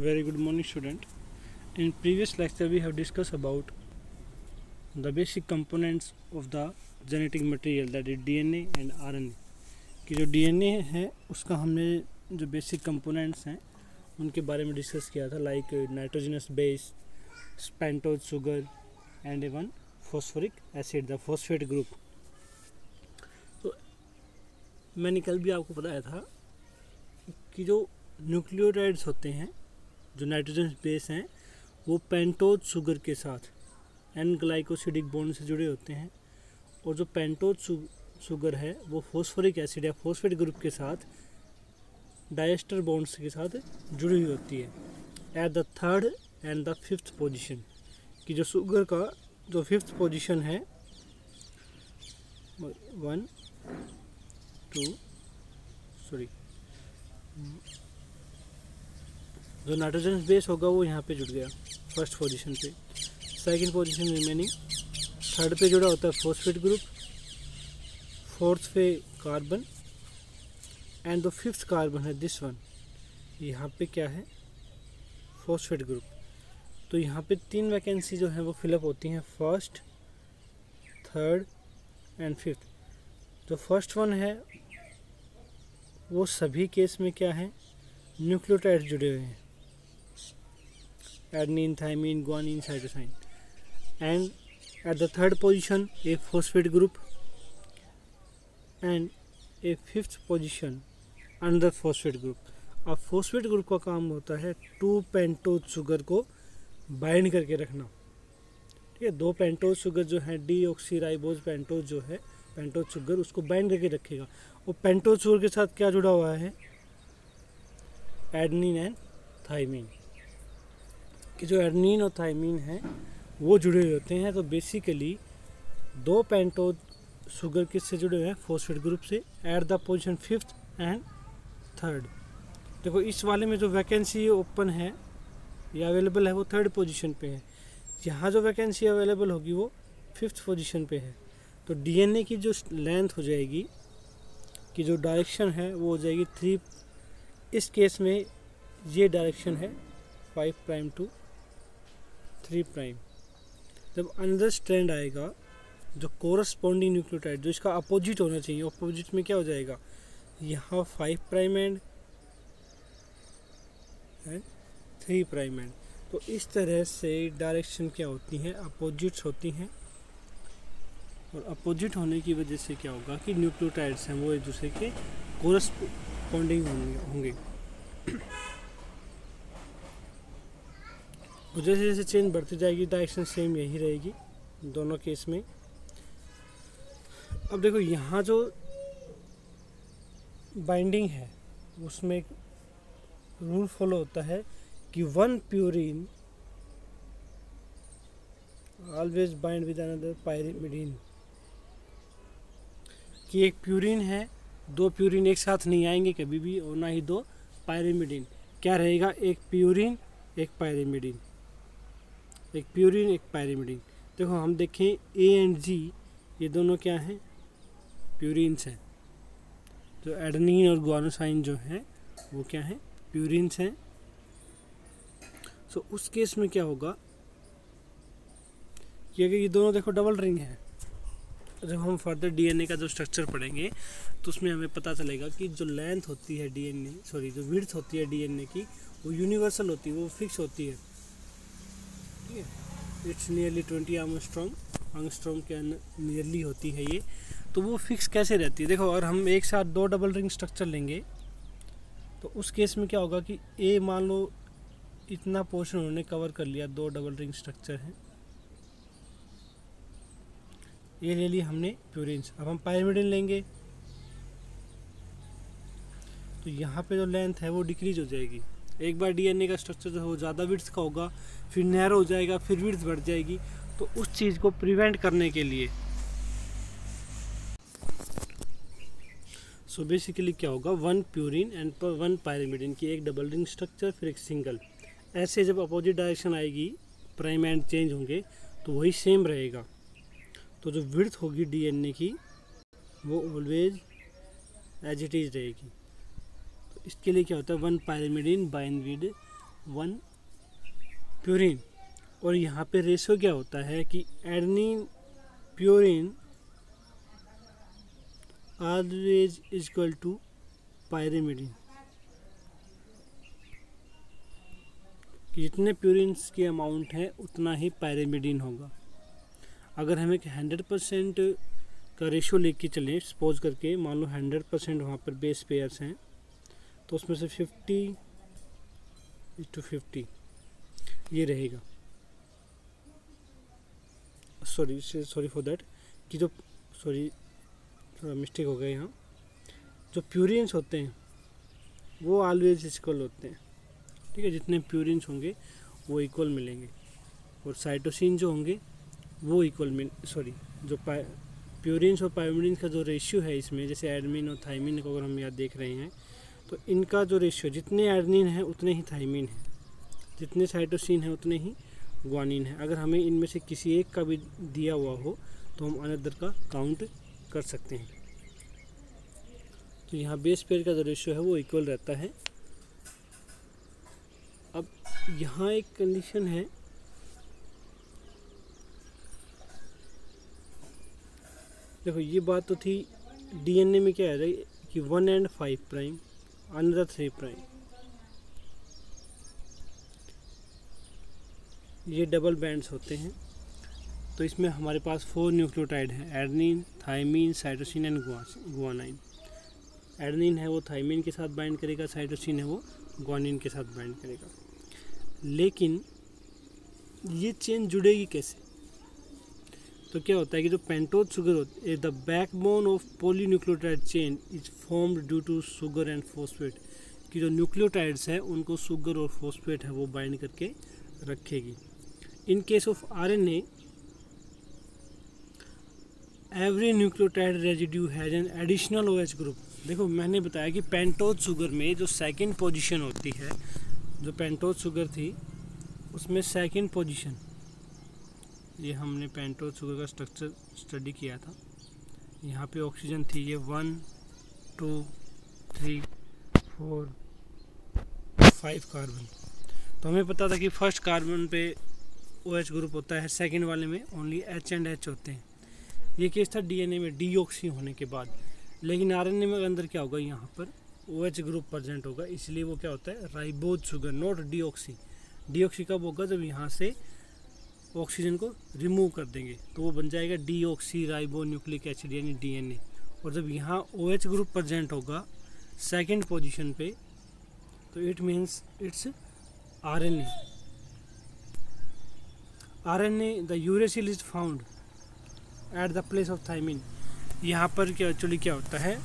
Very good morning, student. In previous lecture, we have discussed about the basic components of the genetic material, that is DNA and RNA. कि जो DNA है उसका हमने जो basic components हैं उनके बारे में डिस्कस किया था, like nitrogenous base, pentose sugar and even phosphoric acid, the phosphate group. तो मैंने कल भी आपको बताया था कि जो न्यूक्लियोटाइड्स होते हैं, जो नाइट्रोजन बेस हैं, वो पेंटोज शुगर के साथ एन ग्लाइकोसिडिक बॉन्ड से जुड़े होते हैं, और जो पेंटोज शुगर है वो फॉस्फोरिक एसिड या फॉस्फेट ग्रुप के साथ डायस्टर बॉन्ड्स के साथ जुड़ी हुई होती है at the third and the fifth position. कि जो शुगर का जो फिफ्थ पोजीशन है, 1 2 जो नाइट्रोजन बेस होगा वो यहाँ पे जुड़ गया फर्स्ट पोजीशन पे. सेकंड पोजीशन रिमेनिंग, थर्ड पे जुड़ा होता है फॉस्फेट ग्रुप, फोर्थ पे carbon, and the fifth carbon है दिस वन, यहाँ पे क्या है, फॉस्फेट ग्रुप. तो यहाँ पे 3 वैकेंसी जो है वो फिलअप होती हैं, फर्स्ट, थर्ड एंड फिफ्थ. जो फर्स्ट वन है वो सभी केस में क्या है, न्यूक्लियोटाइड जुड़े हुए हैं, adenine, thymine, guanine, cytosine. And at the third position A phosphate group and A fifth position under phosphate group. अब फॉस्फेट ग्रुप का काम होता है 2 पेंटोज शुगर को बाइंड करके रखना. ठीक है, 2 पेंटोज शुगर जो है, डीऑक्सीराइबोज पेंटोज जो है, पेंटोज शुगर उसको बाइंड करके रखेगा. और पेंटोज शुगर के साथ क्या जुड़ा हुआ है, एडेनिन एंड थाइमिन. कि जो एडेनिन और थाइमिन है वो जुड़े हुए होते हैं. तो बेसिकली 2 पेंटोज शुगर किससे जुड़े हुए हैं, फॉस्फेट ग्रुप से, at the position fifth and third. देखो इस वाले में जो वैकेंसी ओपन है या अवेलेबल है वो थर्ड पोजीशन पे है, यहाँ जो वैकेंसी अवेलेबल होगी वो फिफ्थ पोजीशन पे है. तो डीएनए की जो लेंथ हो जाएगी, कि जो डायरेक्शन है वो हो जाएगी 3. इस केस में ये डायरेक्शन है 5 प्राइम टू 3 प्राइम. जब अनदर स्ट्रैंड आएगा जो कोरस्पॉन्डिंग न्यूक्लियोटाइड, जो इसका अपोजिट होना चाहिए, अपोजिट में क्या हो जाएगा, यहाँ 5 प्राइम एंड 3 प्राइम एंड. तो इस तरह से डायरेक्शन क्या होती हैं, अपोजिट्स होती हैं. और अपोजिट होने की वजह से क्या होगा कि न्यूक्लियोटाइड्स हैं वो एक दूसरे के कोरस्पॉन्डिंग होंगे. और जैसे जैसे चेंज बढ़ती जाएगी डायरेक्शन सेम यही रहेगी दोनों केस में. अब देखो यहाँ जो बाइंडिंग है उसमें एक रूल फॉलो होता है कि 1 purine always bind with another pyrimidine. कि एक प्यूरिन है, 2 प्यूरिन एक साथ नहीं आएंगे कभी भी, और ना ही 2 पायरिमिडीन. क्या रहेगा, एक प्यूरिन एक पायरिमिडीन, एक प्यूरिन एक पायरिमिडीन. देखो हम देखें ए एंड जी, ये दोनों क्या हैं, प्यूरिन्स हैं. जो एडेनिन और ग्वानोसाइन जो हैं वो क्या हैं, प्यूरिन्स हैं. सो उस केस में क्या होगा कि अगर ये दोनों देखो डबल रिंग है, जब हम फर्दर डीएनए का जो स्ट्रक्चर पढ़ेंगे तो उसमें हमें पता चलेगा कि जो लेंथ होती है डीएनए, जो विड्थ होती है डीएनए की, वो यूनिवर्सल होती है, वो फिक्स होती है. ठीक है, इट्स नियरली 20 एंगस्ट्रॉम के नियरली होती है ये. तो वो फिक्स कैसे रहती है, देखो अगर हम एक साथ 2 डबल रिंग स्ट्रक्चर लेंगे तो उस केस में क्या होगा कि ए मान लो इतना पोर्शन उन्होंने कवर कर लिया, 2 डबल रिंग स्ट्रक्चर हैं, ये ले लिया हमने प्यूरिन्स. अब हम पायरिमिडीन लेंगे तो यहाँ पे जो लेंथ है वो डिक्रीज हो जाएगी. एक बार डीएनए का स्ट्रक्चर जो है वो ज़्यादा विड्थ का होगा, फिर नैरो हो जाएगा, फिर विड्थ बढ़ जाएगी. तो उस चीज़ को प्रिवेंट करने के लिए सो बेसिकली क्या होगा, 1 प्यूरिन एंड 1 पायरिमिडीन की एक डबल रिंग स्ट्रक्चर, फिर एक सिंगल. ऐसे जब अपोजिट डायरेक्शन आएगी, प्राइम एंड चेंज होंगे तो वही सेम रहेगा. तो जो विड्थ होगी डीएनए की वो ऑलवेज एज इट इज रहेगी. तो इसके लिए क्या होता है, 1 पायरिमिडीन बाइंड विद 1 प्यूरिन। और यहाँ पे रेशो क्या होता है कि adenine purine always equal to pyrimidine, कि जितने प्यूरिन्स की अमाउंट है उतना ही पायरिमिडिन होगा। अगर हम एक 100% का रेशो लेके चलें, सपोज करके मान लो 100% वहाँ पर बेस पेयर्स हैं, तो उसमें से 50:50 ये रहेगा। सॉरी फॉर दैट, कि जो थोड़ा मिस्टेक हो गया यहाँ। जो प्यूरिन्स होते हैं वो ऑलवेज इक्वल होते हैं, ठीक है। जितने प्यूरिन्स होंगे वो इक्वल मिलेंगे, और साइटोसिन जो होंगे वो इक्वल जो प्यूरिन्स और पायरिमिडिन का जो रेशियो है इसमें, जैसे एडमिन और थाइमिन को अगर हम यहाँ देख रहे हैं, तो इनका जो रेशियो, जितने एडनिन है उतने ही थाइमिन है, जितने साइटोसिन है उतने ही ग्वानिन है। अगर हमें इनमें से किसी एक का भी दिया हुआ हो तो हम अनदर का काउंट कर सकते हैं। तो यहाँ बेस पेयर का जो रेशियो है वो इक्वल रहता है। अब यहाँ एक कंडीशन है, देखो ये बात तो थी डीएनए में क्या है कि 1 and 5 प्राइम, अनदर 3 प्राइम, ये डबल बैंड्स होते हैं। तो इसमें हमारे पास 4 न्यूक्लियोटाइड हैं, adenine, thymine, cytosine and guanine. Adenine है वो थाइमिन के साथ बाइंड करेगा, साइटोसिन है वो गुआनिन के साथ बाइंड करेगा। लेकिन ये चेन जुड़ेगी कैसे? तो क्या होता है कि जो पेंटोज शुगर होती है, the backbone of polynucleotide chain is formed due to sugar and phosphate, कि जो न्यूक्लियोटाइड्स हैं उनको शुगर और फॉस्फेट है वो बाइंड करके रखेगी। In case of RNA, every nucleotide residue has an additional OH group. देखो मैंने बताया कि पेंटोज शुगर में जो सेकंड पोजीशन होती है, जो पेंटोज शुगर थी उसमें सेकंड पोजीशन, ये हमने पेंटोज शुगर का स्ट्रक्चर स्टडी किया था। यहाँ पे ऑक्सीजन थी, ये 1 2 3 4 5 कार्बन। तो हमें पता था कि फर्स्ट कार्बन पे OH ग्रुप होता है, सेकंड वाले में ओनली H एंड H होते हैं। ये केस था डीएनए में डीऑक्सी होने के बाद। लेकिन आरएनए में अंदर क्या होगा, यहाँ पर OH ग्रुप प्रेजेंट होगा, इसलिए वो क्या होता है ribose sugar, not deoxy. Deoxy कब होगा? जब यहाँ से ऑक्सीजन को रिमूव कर देंगे तो वो बन जाएगा डीऑक्सी राइबो न्यूक्लिक एसिड यानी डीएनए। और जब यहाँ OH ग्रुप प्रेजेंट होगा सेकंड पोजीशन पे, तो it means it's RNA. RNA the uracil is found at the place of thymine. यहाँ पर क्या एक्चुअली क्या होता है,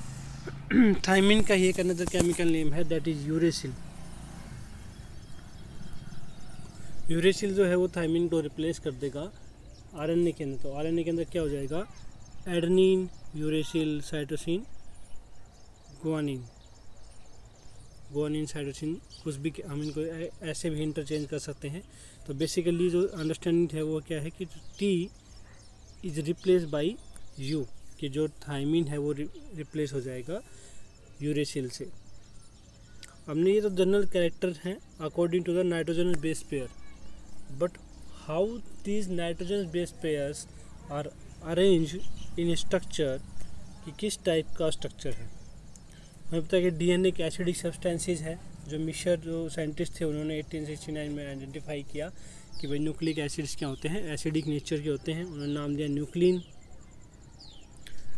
थाइमिन का ही एक अनदर केमिकल नेम है, दैट इज यूरेसिल। यूरेसिल जो है वो थाइमिन को रिप्लेस कर देगा आरएनए के अंदर। तो आरएनए के अंदर क्या हो जाएगा, adenine, uracil, cytosine, guanine. Guanine, cytosine, कुछ भी हम इनको ऐसे भी इंटरचेंज कर सकते हैं। तो बेसिकली जो अंडरस्टैंडिंग है वो क्या है कि T is replace by you, कि जो थाइमिन है वो रिप्लेस हो जाएगा यूरेसिल से। हमने ये तो जनरल कैरेक्टर हैं according to the nitrogenous base pair, but how these nitrogenous base pairs are arrange in structure, कि किस टाइप का स्ट्रक्चर है। हमें पता है कि डीएनए एक एसिडिक सब्सटेंसेस है, जो मिशर जो साइंटिस्ट थे उन्होंने 1869 में आइडेंटिफाई किया कि भाई न्यूक्लिक एसिड्स क्या होते हैं, एसिडिक नेचर के होते हैं। उन्होंने नाम दिया न्यूक्लिन,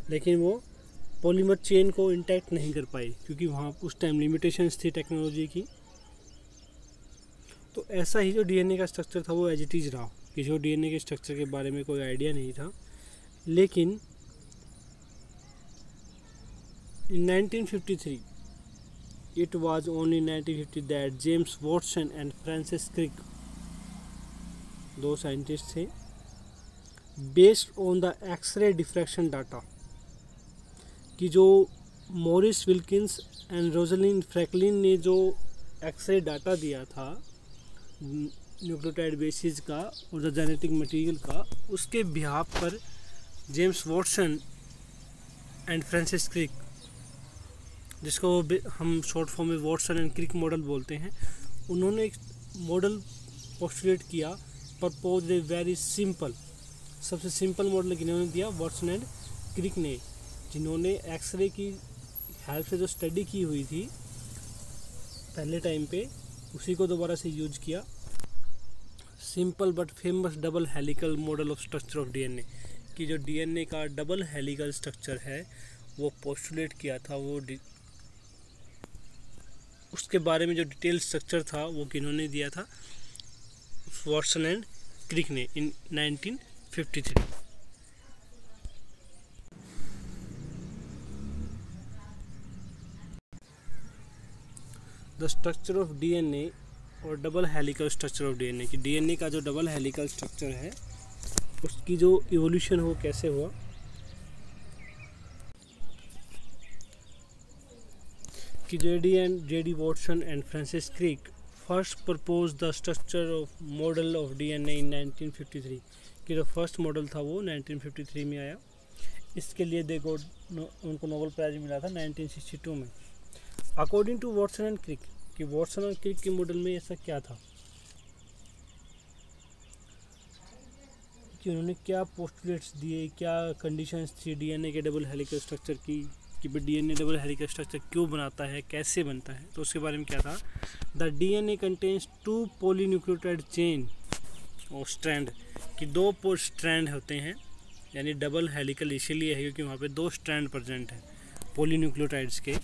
लेकिन वो पॉलीमर चेन को इंटैक्ट नहीं कर पाई क्योंकि वहाँ उस टाइम लिमिटेशंस थी टेक्नोलॉजी की। तो ऐसा ही जो डीएनए का स्ट्रक्चर था वो एज इट इज़ रहा, किसी को डीएनए के स्ट्रक्चर के बारे में कोई आइडिया नहीं था। लेकिन in 1953 it was only 1950 that James Watson and Francis Crick, दो साइंटिस्ट थे, based on the x-ray diffraction data, कि जो Morris Wilkins and Rosalind Franklin ने जो एक्सरे डाटा दिया था न्यूक्लियोटाइड बेसिस का और द जेनेटिक मटेरियल का, उसके बिहाफ पर James Watson and Francis Crick, जिसको हम शॉर्ट फॉर्म में वॉटसन एंड क्रिक मॉडल बोलते हैं, उन्होंने एक मॉडल पोस्टुलेट किया, प्रपोज ए वेरी सिंपल, सबसे सिंपल मॉडल किन्होंने दिया, वाटसन एंड क्रिक ने, जिन्होंने एक्सरे की हेल्प से जो स्टडी की हुई थी पहले टाइम पे, उसी को दोबारा से यूज किया। Simple but famous double helical model of structure of DNA, कि जो डीएनए का डबल हेलिकल स्ट्रक्चर है वो पोस्टुलेट किया था, वो उसके बारे में जो डिटेल स्ट्रक्चर था वो किन्होंने दिया था, वाटसन एंड क्रिक ने इन 1953। द स्ट्रक्चर ऑफ डीएनए और double helical structure of DNA, कि डीएनए का जो डबल हेलिकल स्ट्रक्चर है उसकी जो इवोल्यूशन हो कैसे हुआ। कि JD Watson and Francis Crick first propose the structure of model of DNA in 1953, कि जो फर्स्ट मॉडल था वो 1953 में आया। इसके लिए उनको नोबेल प्राइज मिला था 1962 में। According to Watson and Crick, कि वाटसन और क्रिक के मॉडल में ऐसा क्या था, कि उन्होंने क्या पोस्टुलेट्स दिए, क्या कंडीशंस थी डीएनए के डबल हेलिकल स्ट्रक्चर की, कि डीएनए डबल हेलिकल स्ट्रक्चर क्यों बनाता है, कैसे बनता है, तो उसके बारे में क्या था। The DNA contains 2 polynucleotide chain और स्ट्रैंड, कि 2 स्ट्रैंड होते हैं, यानी डबल हेलिकल इसीलिए है क्योंकि वहाँ पे 2 स्ट्रैंड प्रेजेंट हैं पॉलीन्यूक्लियोटाइड्स के।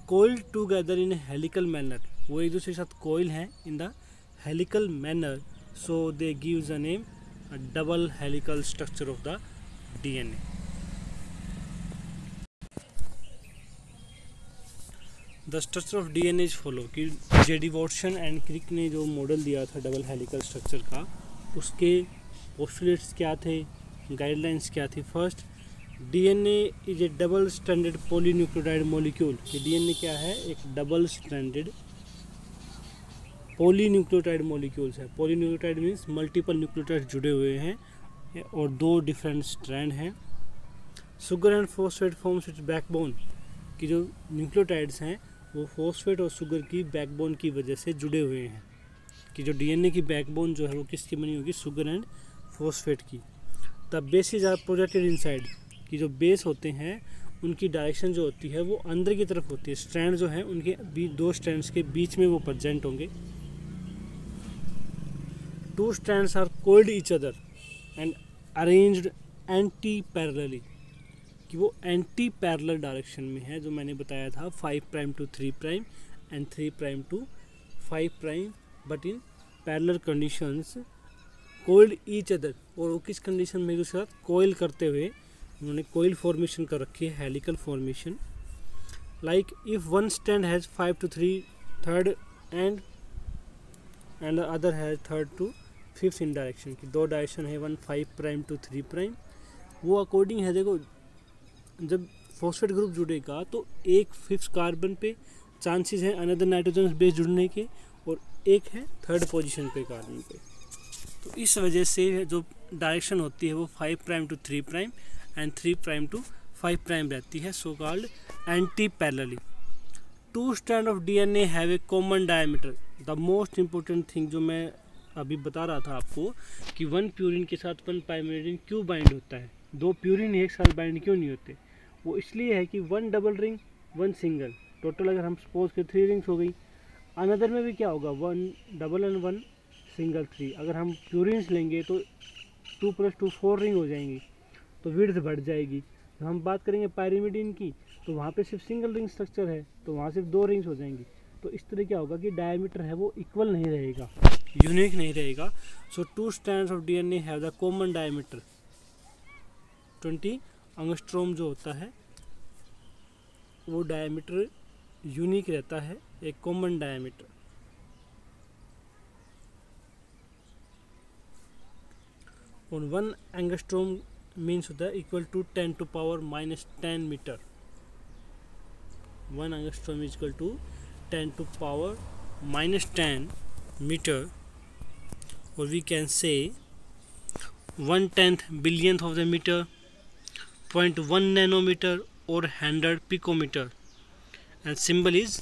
Coiled together in helical manner, वो एक दूसरे के साथ कोइल हैं in the helical manner, so they gives a name a double helical structure of the DNA. The structure of DNA is follow, कि JD Watson and क्रिक ने जो model दिया था डबल हेलिकल स्ट्रक्चर का, उसके पोस्टुलेट्स क्या थे, गाइडलाइंस क्या थी। First, DNA is A double stranded polynucleotide molecule, कि डीएनए क्या है, एक डबल स्ट्रैंडेड पॉलीन्यूक्लियोटाइड मॉलिक्यूल्स है। पॉलीन्यूक्लियोटाइड मीन्स मल्टीपल न्यूक्लियोटाइड जुड़े हुए हैं और 2 डिफरेंट स्ट्रैंड हैं। Sugar and phosphate forms it's backbone, कि जो न्यूक्लियोटाइड्स हैं वो फॉस्फेट और शुगर की बैकबोन की वजह से जुड़े हुए हैं, कि जो डीएनए की बैकबोन जो है वो किसकी बनी होगी, शुगर एंड फॉस्फेट की। The bases are projected inside, कि जो बेस होते हैं उनकी डायरेक्शन जो होती है वो अंदर की तरफ होती है, स्ट्रैंड जो है उनके 2 स्ट्रैंड्स के बीच में वो प्रेजेंट होंगे। 2 strands are coiled each other and arranged anti-parallelly, कि वो एंटी पैरेलल डायरेक्शन में है, जो मैंने बताया था 5 prime to 3 prime and 3 prime to 5 prime, but in parallel conditions coiled each other, और वो किस कंडीशन में उसके साथ कोइल करते हुए उन्होंने कोइल फॉर्मेशन कर रखी है, helical formation. Like if one strand has 5 to 3 third and the other has 3rd to 5th in direction, की 2 डायरेक्शन है, 1 5 प्राइम टू 3 प्राइम। वो अकॉर्डिंग है, देखो जब फॉस्फेट ग्रुप जुड़ेगा तो एक 5th कार्बन पे चांसेस हैं अनदर नाइट्रोजन बेस जुड़ने के, और एक है 3rd पोजीशन पे कार्बन पे। तो इस वजह से जो डायरेक्शन होती है वो 5 prime to 3 prime and 3 prime to 5 prime रहती है, so called anti parallelly. 2 strand of DNA have a common diameter. The most important thing जो मैं अभी बता रहा था आपको, कि 1 प्यूरिन के साथ 1 पाइमेरिन क्यों बाइंड होता है, 2 प्यूरिन एक साथ बाइंड क्यों नहीं होते, वो इसलिए है कि 1 डबल रिंग 1 सिंगल, टोटल अगर हम सपोज के 3 रिंग्स हो गई। अनदर में भी क्या होगा, 1 डबल एंड 1 सिंगल 3। अगर हम प्यूरिन्स लेंगे तो 2 + 2 4 रिंग हो जाएंगी, तो विड्थ बढ़ जाएगी। जब हम बात करेंगे पायरिमिडीन की तो वहाँ पे सिर्फ सिंगल रिंग स्ट्रक्चर है, तो वहाँ सिर्फ 2 रिंग्स हो जाएंगी। तो इस तरह क्या होगा कि डायमीटर है वो इक्वल नहीं रहेगा, यूनिक नहीं रहेगा। सो 2 strands of DNA have the common diameter 20 angstrom जो होता है वो डायमीटर यूनिक रहता है, एक कॉमन डायमीटर। और 1 एंगस्ट्रॉम मीन्स होता है equal to 10⁻⁻10 meter. 1 angstrom is equal to 10⁻⁻10 meter, or we can say 1/10 billionth of the meter, 0.1 nanometer or 100 picometer, and symbol is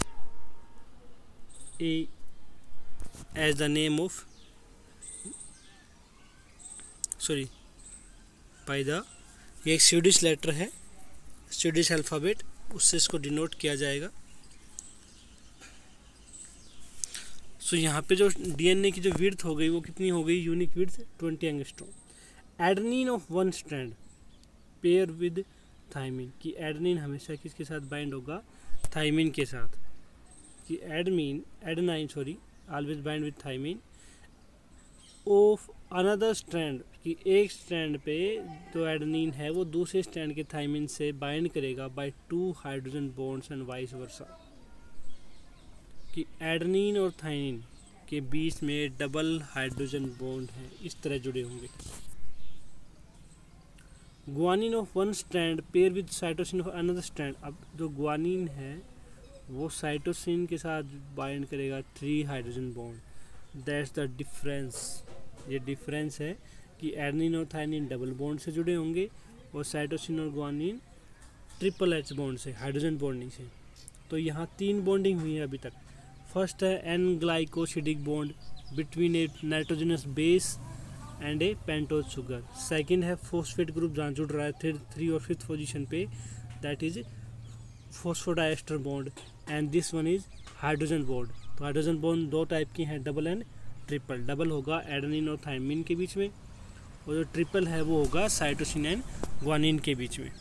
A as the name of by the, ये एक Swedish letter है, Swedish alphabet, उससे इसको denote किया जाएगा। सो यहाँ पे जो डीएनए की जो विड्थ हो गई वो कितनी हो गई, unique width 20 angstrom. Adenine of one strand pair with thymine, कि एडेनिन हमेशा किसके साथ बाइंड होगा, थाइमिन के साथ, कि adenine always bind with thymine of another strand, कि एक स्ट्रैंड पे जो एडेनिन है वो दूसरे स्ट्रैंड के थाइमिन से बाइंड करेगा by 2 hydrogen bonds and vice versa, कि एडेनिन और थाइमिन के बीच में डबल हाइड्रोजन बॉन्ड है, इस तरह जुड़े होंगे। Guanine of one strand pair with cytosine of another strand, अब जो ग्वानिन है वो साइटोसिन के साथ बाइंड करेगा 3 hydrogen bond, that's the difference, ये डिफरेंस है कि एडेनिन और थाइमिन डबल बॉन्ड से जुड़े होंगे और साइटोसिन और ग्वानिन ट्रिपल एच बॉन्ड से, हाइड्रोजन बॉन्डिंग से। तो यहाँ 3 बॉन्डिंग हुई है अभी तक। फर्स्ट है an glycosidic bond between a nitrogenous base and a pentose sugar. Second है फॉस्फेट ग्रुप जहाँ जुड़ रहा है 3 और 5th पोजीशन पे, that is phosphodiester bond, and this one is hydrogen bond. तो हाइड्रोजन बॉन्ड 2 टाइप की हैं, डबल एंड ट्रिपल। डबल होगा एडेनिन और थाइमिन के बीच में, और जो ट्रिपल है वो होगा साइटोसिन एंड ग्वानिन के बीच में।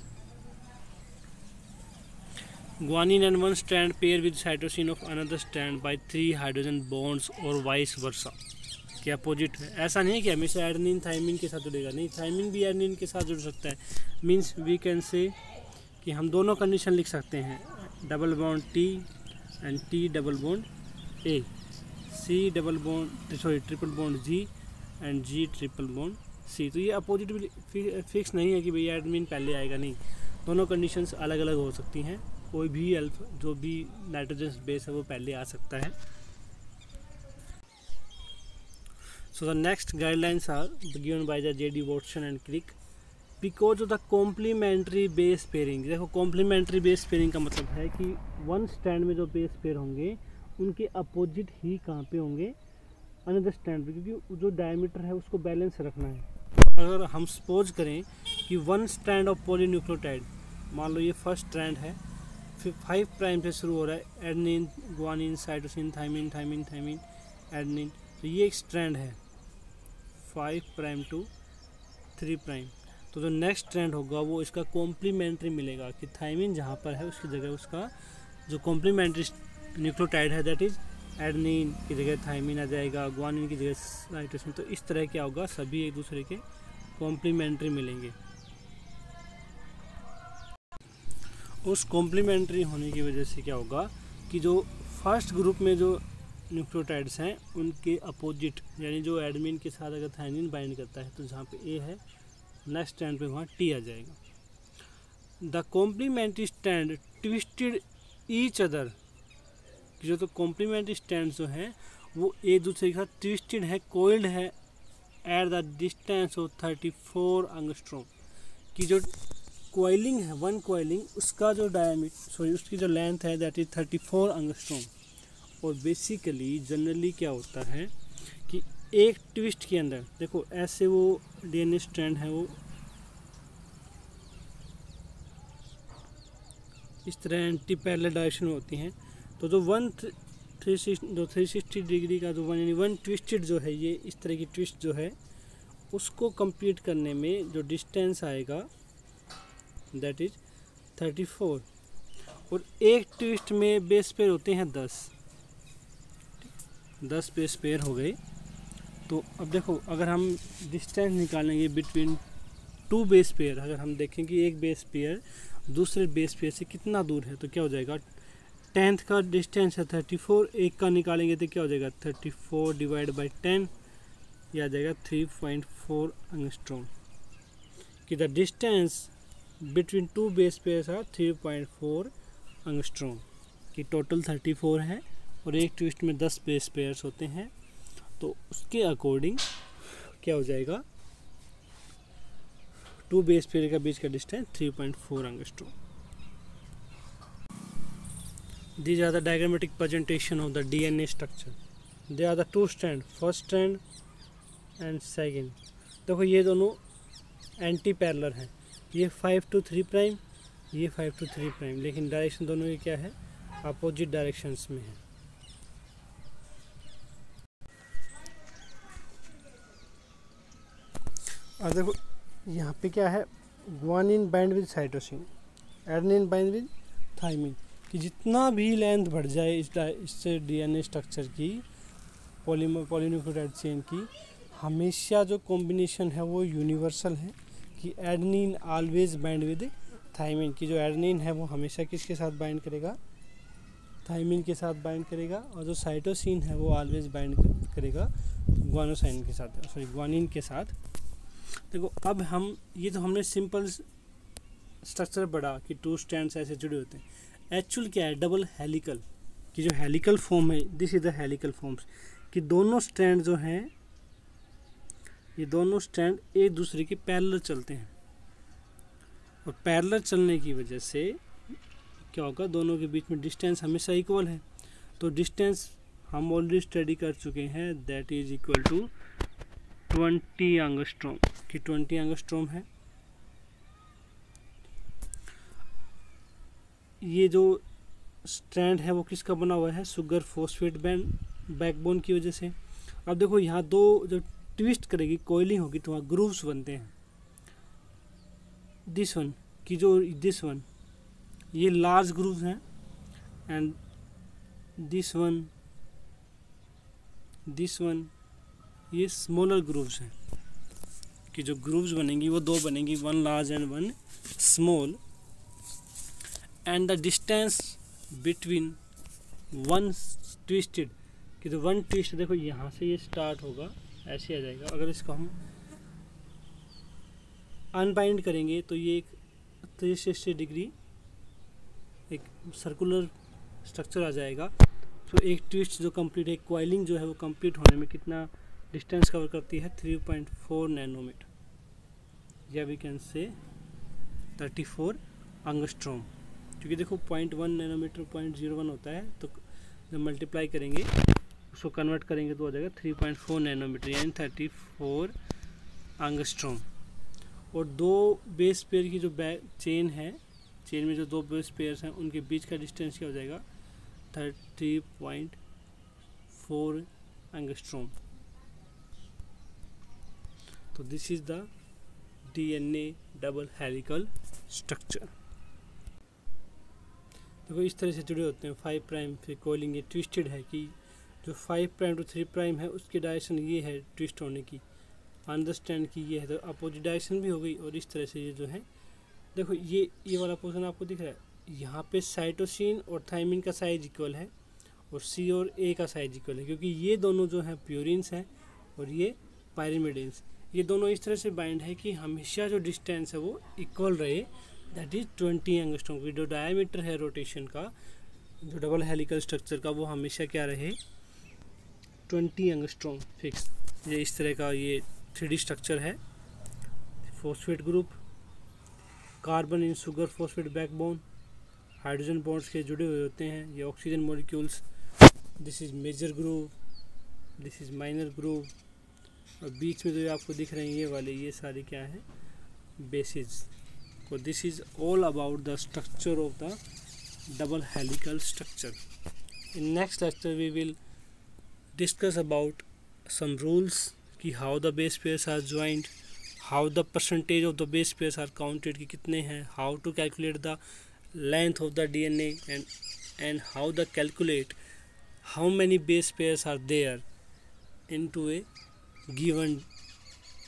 Guanine and one strand pair with cytosine of another strand by 3 hydrogen bonds और वाइस वर्सा, के अपोजिट है। ऐसा नहीं है कि हमेशा एडेनिन थाइमिन के साथ जुड़ेगा, नहीं, थाइमिन भी एडेनिन के साथ जुड़ सकता है। मीन्स वी कैन से कि हम दोनों कंडीशन लिख सकते हैं, double bond T and T double bond A, C double bond triple bond G and G triple bond C. तो ये अपोजिट फिक्स नहीं है कि भैया एडेनिन पहले आएगा, नहीं, दोनों कंडीशंस अलग अलग हो सकती हैं। कोई भी जो भी नाइट्रोजन बेस है वो पहले आ सकता है। So the next guidelines are given by the J.D. Watson and Crick because of the complementary base pairing। देखो complementary base pairing का मतलब है कि वन स्टैंड में जो बेस पेयर होंगे उनके अपोजिट ही कहाँ पे होंगे, अनदर स्टैंड पे, क्योंकि जो डायमीटर है उसको बैलेंस रखना है। अगर हम सपोज करें कि वन स्ट्रैंड ऑफ पॉलीन्यूक्लियोटाइड, मान लो ये फर्स्ट स्ट्रैंड है, फिर 5 प्राइम से शुरू हो रहा है, adenine guanine cytosine thymine thymine thymine adenine, तो ये एक स्ट्रैंड है 5 प्राइम टू 3 प्राइम। तो जो नेक्स्ट स्ट्रैंड होगा वो इसका कॉम्प्लीमेंट्री मिलेगा, कि थाइमिन जहाँ पर है उसकी जगह उसका जो कॉम्प्लीमेंट्री न्यूक्लियोटाइड है दैट इज एडेनिन की जगह थाइमिन आ जाएगा, ग्वानिन की जगह साइटोसिन। तो इस तरह क्या होगा, सभी एक दूसरे के कॉम्प्लीमेंट्री मिलेंगे। उस कॉम्प्लीमेंट्री होने की वजह से क्या होगा कि जो फर्स्ट ग्रुप में जो न्यूक्लियोटाइड्स हैं उनके अपोजिट, यानी जो एडेनिन के साथ अगर थाइमिन बाइंड करता है तो जहाँ पे ए है नेक्स्ट स्टैंड पे वहाँ टी आ जाएगा। The complementary strand twisted each other, जो तो कॉम्प्लीमेंट्री स्टैंड जो हैं वो एक दूसरे के साथ ट्विस्टेड है, कोइल्ड है at the distance of 34 angstrom, की जो कोइलिंग है, वन कोइलिंग, उसका जो उसकी जो लेंथ है दैट इज 34 एंगस्ट्रॉम। और बेसिकली जनरली क्या होता है कि एक ट्विस्ट के अंदर देखो ऐसे वो डीएनए स्ट्रैंड है वो इस तरह एंटी पैरेलल डायरेक्शन होती हैं। तो जो 360 डिग्री का जो वन ट्विस्टेड जो है, ये इस तरह की ट्विस्ट जो है उसको कंप्लीट करने में जो डिस्टेंस आएगा दैट इज 34, और एक ट्विस्ट में बेस पेयर होते हैं 10 बेस पेयर हो गए। तो अब देखो अगर हम डिस्टेंस निकालेंगे बिटवीन 2 बेस पेयर, अगर हम देखें कि एक बेस पेयर दूसरे बेस पेयर से कितना दूर है तो क्या हो जाएगा, 10th का डिस्टेंस है 34, एक का निकालेंगे तो क्या हो जाएगा 34 डिवाइड बाई 10, यह आ जाएगा 3.4 एंगस्ट्रॉम, कि the distance between 2 base pairs are 3.4 angstrom, कि टोटल 34 है और एक ट्विस्ट में 10 बेस पेयर्स होते हैं। तो उसके अकॉर्डिंग क्या हो जाएगा, 2 बेस पेयर का बीच का distance 3.4 angstrom. These are the diagrammatic presentation of the DNA structure. They are the two strand, first strand and second. देखो ये दोनों एंटी पैरेलल हैं, ये 5 to 3 प्राइम, ये 5 to 3 प्राइम, लेकिन डायरेक्शन दोनों की क्या है, अपोजिट डायरेक्शंस में है। और देखो यहाँ पे क्या है, guanine bind with cytosine, adenine bind with thymine, कि जितना भी लेंथ बढ़ जाए इससे डीएनए स्ट्रक्चर की, पॉलीन्यूक्लियोटाइड चेन की, हमेशा जो कॉम्बिनेशन है वो यूनिवर्सल है, कि adenine always bind with thymine, की जो एडेनिन है वो हमेशा किसके साथ बाइंड करेगा, थाइमिन के साथ बाइंड करेगा, और जो साइटोसिन है वो ऑलवेज बाइंड करेगा ग्वानोसाइन के साथ, सॉरी ग्वानिन के साथ। देखो अब हम ये तो हमने सिंपल स्ट्रक्चर पढ़ा कि टू स्ट्रैंड्स ऐसे जुड़े होते हैं। एक्चुअल क्या है, डबल हेलिकल, कि जो हेलिकल फॉर्म है, this is the helical forms, कि दोनों स्ट्रैंड जो हैं, ये दोनों स्ट्रैंड एक दूसरे के पैरेलल चलते हैं, और पैरेलल चलने की वजह से क्या होगा, दोनों के बीच में डिस्टेंस हमेशा इक्वल है। तो डिस्टेंस हम ऑलरेडी स्टडी कर चुके हैं, that is equal to 20 angstrom, कि 20 एंगस्ट्रॉम है। ये जो स्ट्रैंड है वो किसका बना हुआ है, सुगर फॉस्फेट बैकबोन की वजह से। अब देखो यहाँ दो जो ट्विस्ट करेगी, कोयलिंग होगी, तो वहाँ ग्रूव्स बनते हैं। दिस वन की जो दिस वन, ये लार्ज ग्रूव्स हैं, एंड दिस वन ये स्मॉलर ग्रूव्स हैं, कि जो ग्रूव्स बनेंगी वो दो बनेंगी, one large and one small, and the distance between one twisted, कि जो वन ट्विस्ट, देखो यहाँ से ये स्टार्ट होगा, ऐसे आ जाएगा। अगर इसको हम अनबाइंड करेंगे तो ये एक 360 डिग्री एक सर्कुलर स्ट्रक्चर आ जाएगा। तो एक ट्विस्ट जो कंप्लीट है, कॉइलिंग जो है वो कंप्लीट होने में कितना डिस्टेंस कवर करती है, 3.4 नैनोमीटर, या वी कैन से 34 एंगस्ट्रॉम, क्योंकि देखो 0.1 नैनोमीटर 0.01 होता है, तो जब मल्टीप्लाई करेंगे उसको कन्वर्ट करेंगे तो हो जाएगा 3.4 नैनोमीटर, यानी 34 एंगस्ट्रॉम। और दो बेस पेयर की जो चेन है, चेन में जो दो बेस पेयर्स हैं उनके बीच का डिस्टेंस क्या हो जाएगा, 30.4 एंगस्ट्रॉम। तो this is the DNA double helical structure. देखो इस तरह से जुड़े होते हैं 5 प्राइम, फिर कॉइलिंग ये ट्विस्टेड है, कि जो 5 प्राइम टू 3 प्राइम है उसकी डायरेक्शन ये है ट्विस्ट होने की, अंडरस्टैंड की ये है, तो अपोजिट डायरेक्शन भी हो गई। और इस तरह से ये जो है, देखो ये वाला पोर्शन आपको दिख रहा है, यहाँ पे साइटोसिन और थाइमिन का साइज इक्वल है, और सी और ए का साइज इक्वल है, क्योंकि ये दोनों जो हैं प्यूरिन्स हैं और ये पायरिमिडिन्स, ये दोनों इस तरह से बाइंड है कि हमेशा जो डिस्टेंस है वो इक्वल रहे, दैट इज 20 एंगस्ट्रॉम। की जो डायमीटर है रोटेशन का, जो डबल हेलिकल स्ट्रक्चर का, वो हमेशा क्या रहे, 20 एंगस्ट्रॉम फिक्स। ये इस तरह का ये 3D स्ट्रक्चर है। Phosphate group, carbon in sugar phosphate backbone, hydrogen bonds के जुड़े हुए होते हैं, ये oxygen molecules. This is major group, this is minor group, और बीच में जो आपको दिख रहे हैं ये वाले, ये सारे क्या है, basis. So this is all about the structure of the double helical structure. In next lecture we will discuss about some rules, कि how the base pairs are joined, how the percentage of the base pairs are counted, कि कितने हैं, how to calculate the length of the DNA, and how the calculate how many base pairs are there into a given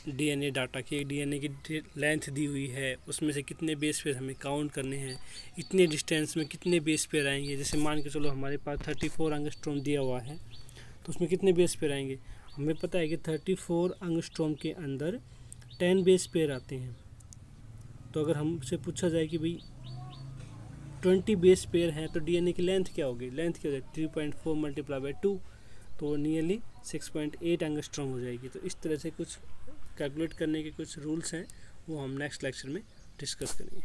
DNA data, की DNA की length दी हुई है, उसमें से कितने बेस पेयर हमें काउंट करने हैं, इतने डिस्टेंस में कितने बेस पेयर आएंगे। जैसे मान के चलो हमारे पास 34 एंगस्ट्रॉम दिया हुआ है, तो उसमें कितने बेस पेयर आएंगे, हमें पता है कि 34 एंगस्ट्रॉम के अंदर 10 बेस पेयर आते हैं। तो अगर हमसे पूछा जाए कि भाई 20 बेस पेयर हैं तो डीएनए की लेंथ क्या होगी, लेंथ क्या हो जाएगी 3.4 मल्टीप्लाई बाई 2, तो वो नियरली 6.8 एंगस्ट्रॉम हो जाएगी। तो इस तरह से कुछ कैलकुलेट करने के कुछ रूल्स हैं, वो हम नेक्स्ट लेक्चर में डिस्कस करेंगे।